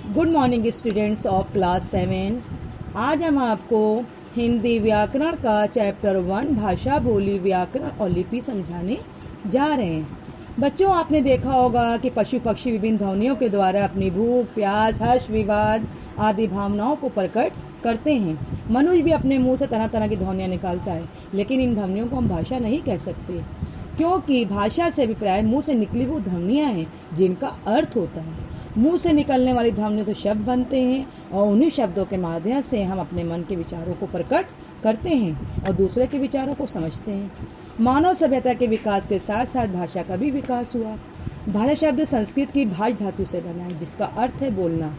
Good morning students of class 7। आज हम आपको हिंदी व्याकरण का चैप्टर 1 भाषा बोली व्याकरण और लिपि समझाने जा रहे हैं। बच्चों, आपने देखा होगा कि पशु पक्षी विभिन्न ध्वनियों के द्वारा अपनी भूख, प्यास, हर्ष, विवाद आदि भावनाओं को प्रकट करते हैं। मनुष्य भी अपने मुंह से तरह तरह की ध्वनियाँ निकालता है, लेकिन इन ध्वनियों को हम भाषा नहीं कह सकते, क्योंकि भाषा से अभिप्राय मुंह से निकली वो ध्वनियाँ हैं जिनका अर्थ होता है। मुंह से निकलने वाली ध्वनियों तो शब्द बनते हैं और उन्हीं शब्दों के माध्यम से हम अपने मन के विचारों को प्रकट करते हैं और दूसरे के विचारों को समझते हैं। मानव सभ्यता के विकास के साथ साथ भाषा का भी विकास हुआ। भाषा शब्द संस्कृत की भाष धातु से बना है, जिसका अर्थ है बोलना।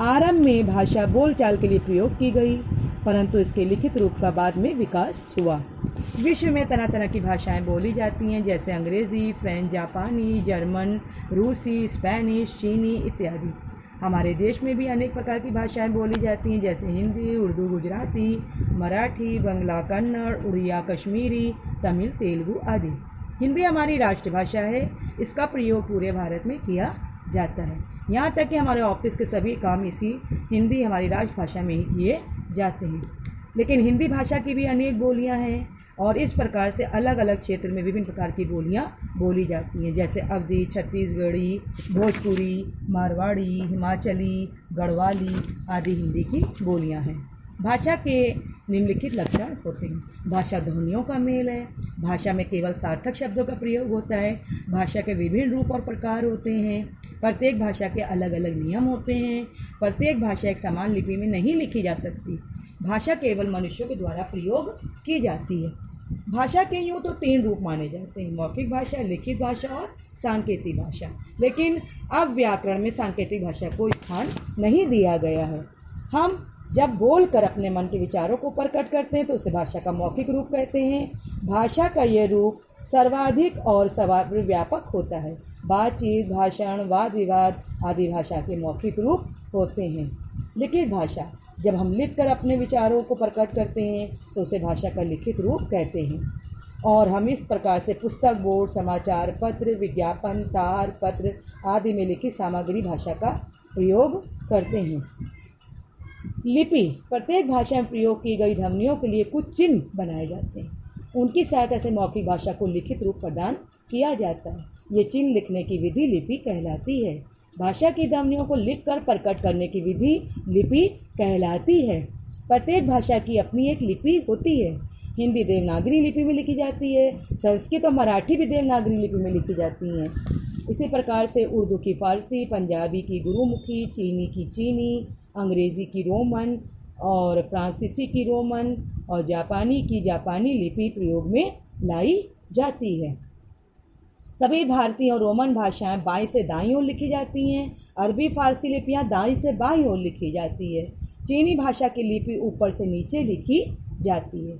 आरंभ में भाषा बोलचाल के लिए प्रयोग की गई, परंतु इसके लिखित रूप का बाद में विकास हुआ। विश्व में तरह तरह की भाषाएं बोली जाती हैं, जैसे अंग्रेज़ी, फ्रेंच, जापानी, जर्मन, रूसी, स्पेनिश, चीनी इत्यादि। हमारे देश में भी अनेक प्रकार की भाषाएं बोली जाती हैं, जैसे हिंदी, उर्दू, गुजराती, मराठी, बंगला, कन्नड़, उड़िया, कश्मीरी, तमिल, तेलुगु आदि। हिंदी हमारी राष्ट्रभाषा है। इसका प्रयोग पूरे भारत में किया जाता है। यहाँ तक कि हमारे ऑफिस के सभी काम इसी हिंदी हमारी राष्ट्रभाषा में ही किए जाते हैं। लेकिन हिंदी भाषा की भी अनेक बोलियाँ हैं और इस प्रकार से अलग अलग क्षेत्र में विभिन्न प्रकार की बोलियाँ बोली जाती हैं, जैसे अवधी, छत्तीसगढ़ी, भोजपुरी, मारवाड़ी, हिमाचली, गढ़वाली आदि हिंदी की बोलियाँ हैं। भाषा के निम्नलिखित लक्षण होते हैं। भाषा ध्वनियों का मेल है। भाषा में केवल सार्थक शब्दों का प्रयोग होता है। भाषा के विभिन्न रूप और प्रकार होते हैं। प्रत्येक भाषा के अलग अलग नियम होते हैं। प्रत्येक भाषा एक समान लिपि में नहीं लिखी जा सकती। भाषा केवल मनुष्यों के द्वारा प्रयोग की जाती है। भाषा के यूँ तो 3 रूप माने जाते हैं: मौखिक भाषा, लिखित भाषा और सांकेतिक भाषा। लेकिन अब व्याकरण में सांकेतिक भाषा को स्थान नहीं दिया गया है। हम जब बोलकर अपने मन के विचारों को प्रकट करते हैं तो उसे भाषा का मौखिक रूप कहते हैं। भाषा का यह रूप सर्वाधिक और सर्वव्यापक होता है। बातचीत, भाषण, वाद विवाद आदि भाषा के मौखिक रूप होते हैं। लिखित भाषा, जब हम लिखकर अपने विचारों को प्रकट करते हैं तो उसे भाषा का लिखित रूप कहते हैं। और हम इस प्रकार से पुस्तक, बोर्ड, समाचार पत्र, विज्ञापन, तार पत्र आदि में लिखित सामग्री भाषा का प्रयोग करते हैं। लिपि, प्रत्येक भाषा में प्रयोग की गई ध्वनियों के लिए कुछ चिन्ह बनाए जाते हैं। उनकी सहायता से मौखिक भाषा को लिखित रूप प्रदान किया जाता है। ये चिन्ह लिखने की विधि लिपि कहलाती है। भाषा की ध्वनियों को लिखकर प्रकट करने की विधि लिपि कहलाती है। प्रत्येक भाषा की अपनी एक लिपि होती है। हिंदी देवनागरी लिपि में लिखी जाती है। संस्कृत और मराठी भी देवनागरी लिपि में लिखी जाती हैं। इसी प्रकार से उर्दू की फ़ारसी, पंजाबी की गुरुमुखी, चीनी की चीनी, अंग्रेज़ी की रोमन और फ्रांसीसी की रोमन और जापानी की जापानी लिपि प्रयोग में लाई जाती है। सभी भारतीय और रोमन भाषाएं बाईं से दाईं ओर लिखी जाती हैं। अरबी फ़ारसी लिपियां दाईं से बाईं ओर लिखी जाती है। चीनी भाषा की लिपि ऊपर से नीचे लिखी जाती है।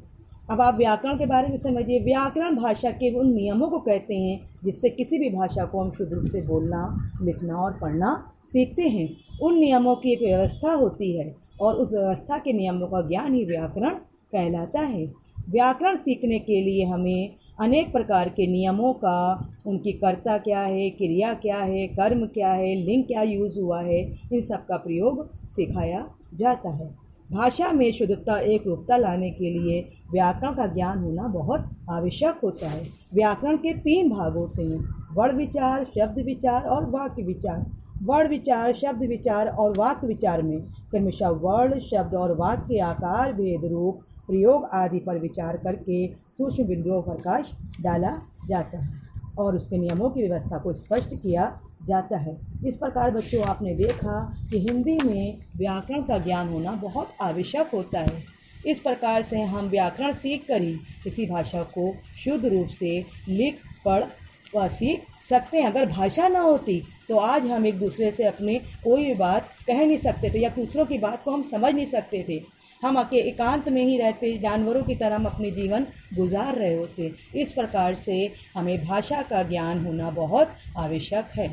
अब आप व्याकरण के बारे में समझिए। व्याकरण भाषा के उन नियमों को कहते हैं जिससे किसी भी भाषा को हम शुद्ध रूप से बोलना, लिखना और पढ़ना सीखते हैं। उन नियमों की एक व्यवस्था होती है और उस व्यवस्था के नियमों का ज्ञान ही व्याकरण कहलाता है। व्याकरण सीखने के लिए हमें अनेक प्रकार के नियमों का, उनकी कर्ता क्या है, क्रिया क्या है, कर्म क्या है, लिंग क्या यूज़ हुआ है, इन सब का प्रयोग सिखाया जाता है। भाषा में शुद्धता, एक रूपता लाने के लिए व्याकरण का ज्ञान होना बहुत आवश्यक होता है। व्याकरण के 3 भाग होते हैं: वर्ण विचार, शब्द विचार और वाक्य विचार। वर्ण विचार, शब्द विचार और वाक्य विचार में क्रमशः वर्ण, शब्द और वाक्य के आकार, भेद, रूप, प्रयोग आदि पर विचार करके सूक्ष्म बिंदुओं पर प्रकाश डाला जाता है और उसके नियमों की व्यवस्था को स्पष्ट किया जाता है। इस प्रकार बच्चों, आपने देखा कि हिंदी में व्याकरण का ज्ञान होना बहुत आवश्यक होता है। इस प्रकार से हम व्याकरण सीख कर ही किसी भाषा को शुद्ध रूप से लिख, पढ़ व सीख सकते हैं। अगर भाषा ना होती तो आज हम एक दूसरे से अपने कोई भी बात कह नहीं सकते थे या दूसरों की बात को हम समझ नहीं सकते थे। हम एकांत में ही रहते, जानवरों की तरह हम अपने जीवन गुजार रहे होते। इस प्रकार से हमें भाषा का ज्ञान होना बहुत आवश्यक है।